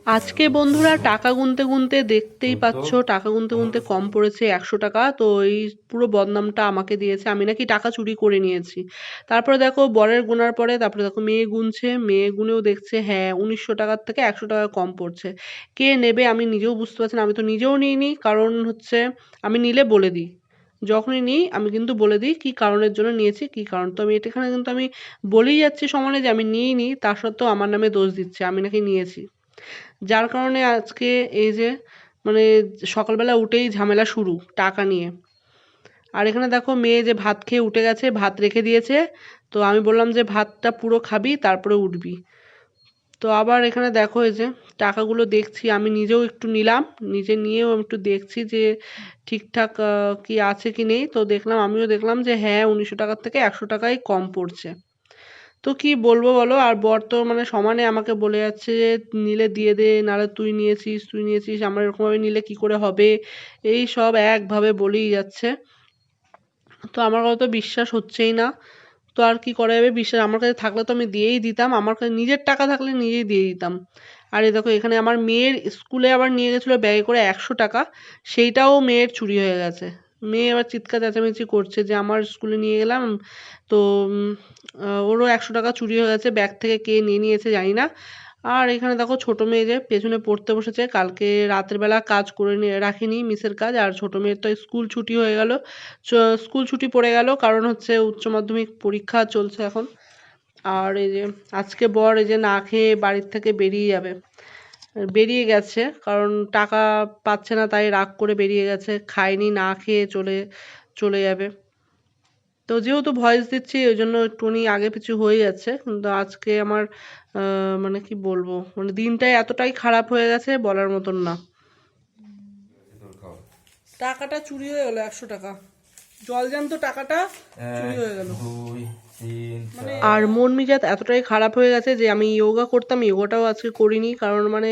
আজকে বন্ধুরা টাকা গুনতে গুনতে দেখতেই পাচ্ছ টাকা গুনতে গুনতে কম পড়েছে 100 টাকা। তো এই পুরো বদনামটা আমাকে দিয়েছে, আমি নাকি টাকা চুরি করে নিয়েছি। তারপরে দেখো বরের গুনার পরে তারপরে দেখো মেয়ে গুনছে, মেয়ে গুনেও দেখছে হ্যাঁ 1900 টাকার থেকে 100 টাকা কম পড়ছে। কে নেবে আমি নিজেও বুঝতে পারছি না, আমি তো নিজেও নিইনি, কারণ হচ্ছে আমি নিলে বলে দিই, যখনই নিই আমি কিন্তু বলে দিই কি কারণের জন্য নিয়েছি, কি কারণ। তো আমি এখানে কিন্তু আমি বলেই যাচ্ছি সমানে যে আমি নিইনি, তা সত্ত্বেও আমার নামে দোষ দিচ্ছে আমি নাকি নিয়েছি। যার কারণে আজকে এই যে মানে সকালবেলা উঠেই ঝামেলা শুরু টাকা নিয়ে। আর এখানে দেখো মেয়ে যে ভাত খেয়ে উঠে গেছে, ভাত রেখে দিয়েছে। তো আমি বললাম যে ভাতটা পুরো খাবি তারপরে উঠবি। তো আবার এখানে দেখো এই যে টাকাগুলো দেখছি, আমি নিজেও একটু নিলাম, নিজে নিয়েও একটু দেখছি যে ঠিকঠাক কি আছে কি নেই। তো দেখলাম, আমিও দেখলাম যে হ্যাঁ 1900 টাকার থেকে 100 টাকাই কম পড়ছে। তো কি বলবো বলো, আর বর তো মানে সমানে আমাকে বলে যাচ্ছে যে নিলে দিয়ে দে, নাহলে তুই নিয়েছিস আমার এরকম ভাবে নিলে কি করে হবে, এই সব একভাবে বলেই যাচ্ছে। তো আমার কথা তো বিশ্বাস হচ্ছেই না। তো আর কি করা যাবে, বিশ্বাস আমার কাছে থাকলে তো আমি দিয়েই দিতাম, আমার কাছে নিজের টাকা থাকলে নিজেই দিয়ে দিতাম। আর এই দেখো এখানে আমার মেয়ের স্কুলে আবার নিয়ে গেছিলো ব্যাগে করে 100 টাকা, সেইটাও মেয়ের চুরি হয়ে গেছে। মেয়ে আবার চিৎকার চেঁচামেচি করছে যে আমার স্কুলে নিয়ে গেলাম, তো ওরও 100 টাকা চুরি হয়ে গেছে, ব্যাগ থেকে কে নিয়ে নিয়েছে জানি না। আর এখানে দেখো ছোট মেয়ে যে পেছনে পড়তে বসেছে, কালকে রাতের বেলা কাজ করে নিয়ে রাখিনি মিসের কাজ, আর ছোট মেয়ের তো স্কুল ছুটি হয়ে গেল, স্কুল ছুটি পড়ে গেল, কারণ হচ্ছে উচ্চ মাধ্যমিক পরীক্ষা চলছে এখন। আর এই যে আজকে বর এই যে না খেয়ে বাড়ির থেকে বেরিয়ে যাবে, বেরিয়ে গেছে, কারণ টাকা পাচ্ছে না তাই রাগ করে বেরিয়ে গেছে, খায়নি না খেয়ে চলে চলে যাবে। তো যেহেতু ভয়েস দিচ্ছি ওই জন্য একটুখানি আগে পিছু হয়ে যাচ্ছে, কিন্তু আজকে আমার মানে কি বলবো, মানে দিনটাই এতটাই খারাপ হয়ে গেছে বলার মতন না। টাকাটা চুরি হয়ে গেল, 100 টাকা জলজান্ত টাকাটা চুরি হয়ে গেল। আর মন মেজাজ এতটাই খারাপ হয়ে গেছে যে আমি যোগা করতাম, যোগাটাও আজকে করিনি, কারণ মানে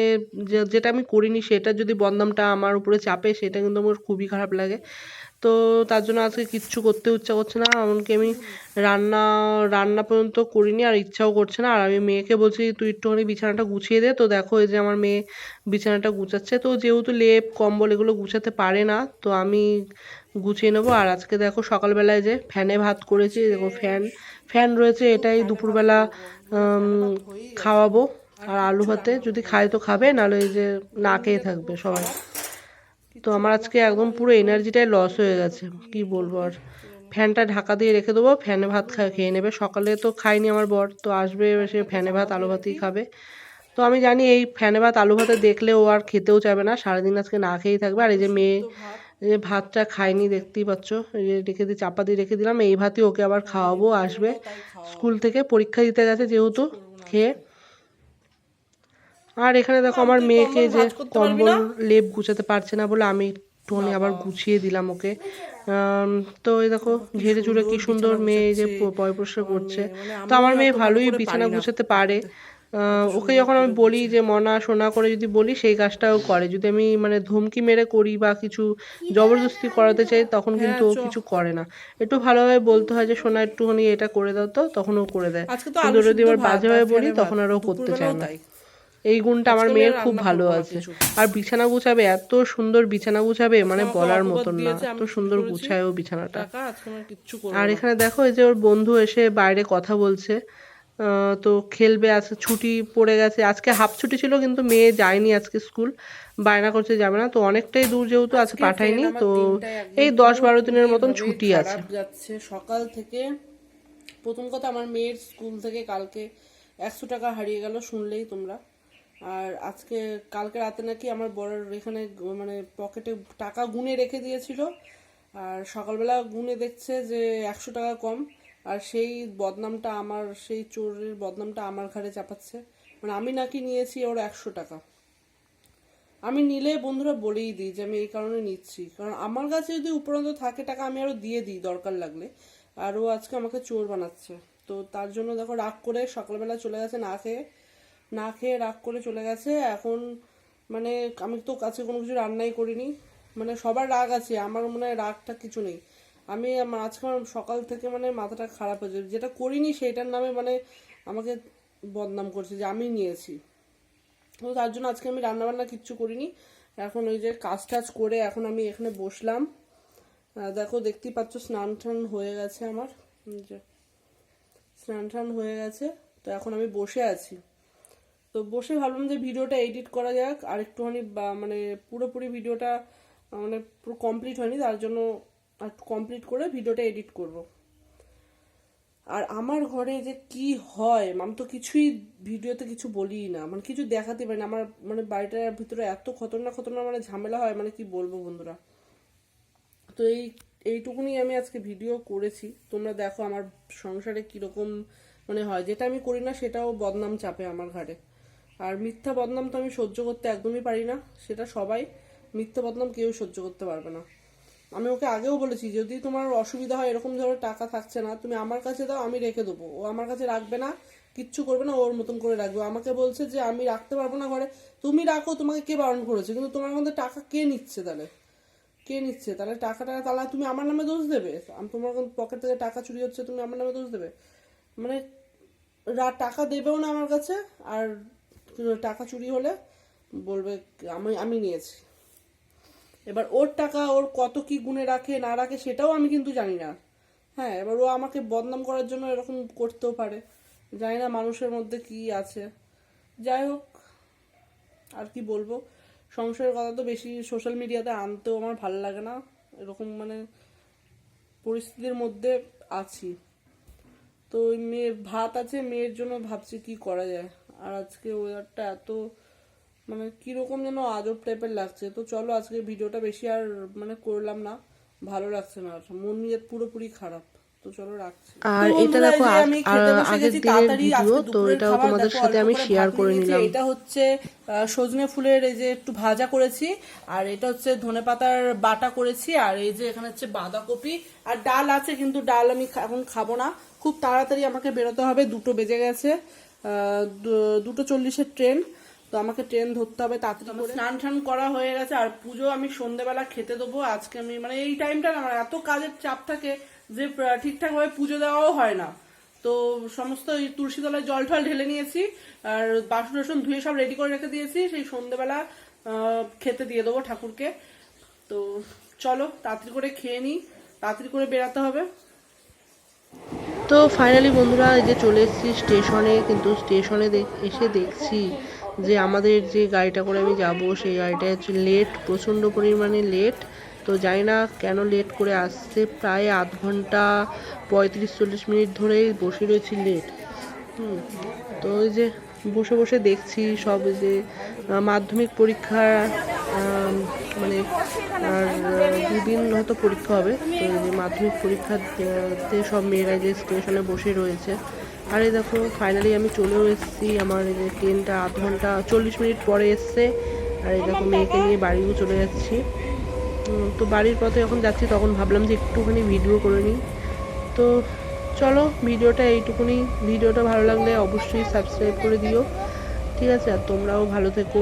যেটা আমি করিনি সেটা যদি বদনামটা আমার উপরে চাপে সেটা কিন্তু আমার খুবই খারাপ লাগে। তো তার জন্য আজকে কিচ্ছু করতে ইচ্ছা করছে না, এমনকি আমি রান্না রান্না পর্যন্ত করিনি, আর ইচ্ছাও করছে না। আর আমি মেয়েকে বলছি তুই একটুখানি বিছানাটা গুছিয়ে দে, তো দেখো এই যে আমার মেয়ে বিছানাটা গুছাচ্ছে। তো যেহেতু লেপ কম্বল এগুলো গুছাতে পারে না, তো আমি গুছিয়ে নেবো। আর আজকে দেখো সকালবেলায় যে ফ্যানে ভাত করেছি, দেখো ফ্যান ফ্যান রয়েছে, এটাই দুপুরবেলা খাওয়াবো। আর আলু ভাতে যদি খায় তো খাবে, নাহলে এই যে না খেয়ে থাকবে সবাই। তো আমার আজকে একদম পুরো এনার্জিটাই লস হয়ে গেছে, কি বলবো আর। ফ্যানটা ঢাকা দিয়ে রেখে দেবো, ফ্যানে ভাত খেয়ে নেবে, সকালে তো খায়নি আমার বর, তো আসবে সে ফ্যানে ভাত আলু ভাতই খাবে। তো আমি জানি এই ফ্যানে ভাত আলু ভাতে দেখলে ও আর খেতেও চাবে না, সারাদিন আজকে না খেয়েই থাকবে। আর এই যে মেয়ে এই যে ভাতটা খায়নি দেখতেই পাচ্ছ, এই যে রেখে দিয়ে চাপা দিয়ে রেখে দিলাম, এই ভাতই ওকে আবার খাওয়াবো, আসবে স্কুল থেকে পরীক্ষা দিতে গেছে যেহেতু, খেয়ে। আর এখানে দেখো আমার মেয়েকে যে কম্বল লেপ গুছাতে পারছে না বলে আমি একটুখানি আবার গুছিয়ে দিলাম ওকে। তো এই দেখো ঝেড়ে ঝুড়ে কি সুন্দর মেয়ে এই যে পয় পরিষ্কার করছে। তো আমার মেয়ে ভালোই বিছানা গুছাতে পারে। ওকে যখন আমি বলি যে মনা সোনা করে যদি বলি সেই কাজটাও করে, যদি আমি মানে ধমকি মেরে করি বা কিছু জবরদস্তি করাতে চাই তখন কিন্তু ও কিছু করে না। একটু ভালোভাবে বলতে হয় যে সোনা একটুখানি এটা করে দাও, তো তখন ও করে দেয়। কিন্তু যদি এবার বাজেভাবে বলি তখন আর ও করতে চায় না। এই গুণটা আমার মেয়ের খুব ভালো আছে। আর বিছানা গুছাবে, এত সুন্দর বিছানা গুছাবে মানে বলার মতন না, এত সুন্দর গুছায় ও বিছানাটা। আর এখানে দেখো এই যে ওর বন্ধু এসে বাইরে কথা বলছে, তো খেলবে, আজকে ছুটি পড়ে গেছে, আজকে হাফ ছুটি ছিল কিন্তু মেয়ে যায়নি আজকে স্কুল, বায়না করছে যাবে না, তো অনেকটাই দূর যেহেতু আজকে পাঠায়নি, তো এই 10-12 দিনের মতন ছুটি আছে। যাচ্ছে সকাল থেকে। প্রথম কথা আমার মেয়ের স্কুল থেকে কালকে 100 টাকা হারিয়ে গেল শুনলেই তোমরা। আর আজকে কালকে রাতে নাকি আমার বরের এখানে মানে পকেটে টাকা গুনে রেখে দিয়েছিল, আর সকালবেলা গুনে দেখছে যে 100 টাকা কম, আর সেই বদনামটা আমার, সেই চোরের বদনামটা আমার ঘাড়ে চাপাচ্ছে, মানে আমি নাকি নিয়েছি ওর 100 টাকা। আমি নিলে বন্ধুরা বলেই দিই যে আমি এই কারণে নিচ্ছি, কারণ আমার কাছে যদি উপরন্ত থাকে টাকা আমি আরো দিয়ে দিই দরকার লাগলে, আর ও আজকে আমাকে চোর বানাচ্ছে। তো তার জন্য দেখো রাগ করে সকালবেলা চলে গেছে না খেয়ে, না খেয়ে রাগ করে চলে গেছে। এখন মানে আমি তো কাছে কোনো কিছু রান্নাই করিনি, মানে সবার রাগ আছে, আমার মনে হয় রাগটা কিছু নেই। আমি আজকে আমার সকাল থেকে মানে মাথাটা খারাপ হয়েছে, যেটা করিনি সেটার নামে মানে আমাকে বদনাম করছে যে আমি নিয়েছি। তো তার জন্য আজকে আমি রান্নাবান্না কিচ্ছু করিনি। এখন ওই যে কাজ টাজ করে এখন আমি এখানে বসলাম। দেখো দেখতেই পাচ্ছ স্নান টান হয়ে গেছে আমার, যে স্নান টান হয়ে গেছে। তো এখন আমি বসে আছি। তো বসে ভাবলাম যে ভিডিওটা এডিট করা যাক আর একটুখানি, মানে পুরোপুরি ভিডিওটা মানে পুরো কমপ্লিট হয়নি, তার জন্য একটু কমপ্লিট করে ভিডিওটা এডিট করব। আর আমার ঘরে যে কি হয় আমি তো কিছুই ভিডিওতে কিছু বলিই না, মানে কিছু দেখাতে পারি না। আমার মানে বাড়িটার ভিতরে এত খতরনাক খতরনাক মানে ঝামেলা হয়, মানে কি বলবো বন্ধুরা। তো এইটুকুনি আমি আজকে ভিডিও করেছি। তোমরা দেখো আমার সংসারে কিরকম মানে হয়, যেটা আমি করি না সেটাও বদনাম চাপে আমার ঘাড়ে। আর মিথ্যা বদনাম তো আমি সহ্য করতে একদমই পারি না, সেটা সবাই। মিথ্যা বদনাম কেউ সহ্য করতে পারবে না। আমি ওকে আগেও বলেছি, যদি তোমার অসুবিধা হয়, এরকম ধরো টাকা থাকছে না, তুমি আমার কাছে দাও, আমি রেখে দেবো। ও আমার কাছে রাখবে না, কিচ্ছু করবে না, ওর মতন করে রাখবে। আমাকে বলছে যে আমি রাখতে পারবো না ঘরে। তুমি রাখো, তোমাকে কে বারণ করেছে? কিন্তু তোমার মধ্যে টাকা কে নিচ্ছে তাহলে? কে নিচ্ছে তাহলে টাকাটা? তাহলে তুমি আমার নামে দোষ দেবে? আমি তোমার পকেট থেকে টাকা চুরি হচ্ছে, তুমি আমার নামে দোষ দেবে? মানে টাকা দেবেও না আমার কাছে, আর টাকা চুরি হলে বলবে আমি আমি নিয়েছি। এবার ওর টাকা ওর কত কি গুণে রাখে না রাখে সেটাও আমি কিন্তু জানি না। হ্যাঁ, এবার ও আমাকে বদনাম করার জন্য এরকম করতেও পারে, জানি না মানুষের মধ্যে কি আছে। যাই হোক, আর কি বলবো, সংসারের কথা তো বেশি সোশ্যাল মিডিয়াতে আনতেও আমার ভালো লাগে না। এরকম মানে পরিস্থিতির মধ্যে আছি। তো ওই মেয়ে ভাত আছে, মেয়ের জন্য ভাবছি কি করা যায়। আর আজকে ওয়েদারটা এত মানে কিরকম যেন আজব টাইপের লাগছে। তো চলো আজকে ভিডিওটা বেশি আর মানে করলাম না, ভালো লাগছে না, আর মন নিয়ে পুরোপুরি খারাপ। তো চলো রাখছি। আর এটা দেখো আগের দিনের ভিডিও, তো এটাও তোমাদের সাথে আমি শেয়ার করে নিলাম। এটা হচ্ছে সজনে ফুলের এই যে একটু ভাজা করেছি, আর এটা হচ্ছে ধনেপাতার বাটা করেছি, আর এই যে এখানে হচ্ছে বাঁধাকপি আর ডাল আছে, কিন্তু ডাল আমি এখন খাবো না। খুব তাড়াতাড়ি আমাকে বেরোতে হবে, 2টো বেজে গেছে, 2:40-এর ট্রেন। তো আমাকে ট্রেন ধরতে হবে তাড়াতাড়ি করে। স্নান টান করা হয়ে গেছে, আর পুজো আমি সন্ধ্যেবেলা খেতে দেবো। আজকে আমি মানে এই টাইমটা না আমার এত কাজের চাপ থাকে যে ঠিকঠাক ভাবে পুজো দেওয়াও হয় না। তো সমস্ত তুলসী তলায় জল টল ঢেলে নিয়েছি, আর বাসন টাসন ধুয়ে সব রেডি করে রেখে দিয়েছি, সেই সন্ধ্যেবেলা খেতে দিয়ে দেবো ঠাকুরকে। তো চলো তাড়াতাড়ি করে খেয়ে নিই, তাড়াতাড়ি করে বেরাতে হবে। তো ফাইনালি বন্ধুরা এই যে চলে এসেছি স্টেশনে, কিন্তু স্টেশনে এসে দেখছি যে আমাদের যে গাড়িটা করে আমি যাব সেই গাড়িটা হচ্ছে লেট, প্রচণ্ড পরিমাণে লেট। তো জানি না কেন লেট করে আসছে, প্রায় আধ ঘন্টা 35-40 মিনিট ধরেই বসে রয়েছি লেট। তো ওই যে বসে বসে দেখছি সব যে মাধ্যমিক পরীক্ষা, মানে আর 2 দিন হয়তো পরীক্ষা হবে। তো এই যে মাধ্যমিক পরীক্ষাতে সব মেয়েরা যে স্টেশনে বসে রয়েছে। আর এই দেখো ফাইনালি আমি চলেও এসেছি, আমার এই যে ট্রেনটা আধ ঘন্টা 40 মিনিট পরে এসছে। আর এই দেখো মেয়েকে নিয়ে বাড়িও চলে যাচ্ছি। তো বাড়ির পথে যখন যাচ্ছি তখন ভাবলাম যে একটুখানি ভিডিও করে নিই। তো চলো ভিডিওটা এইটুকুনি। ভিডিওটা ভালো লাগলে অবশ্যই সাবস্ক্রাইব করে দিও, ঠিক আছে? আর তোমরাও ভালো থেকো।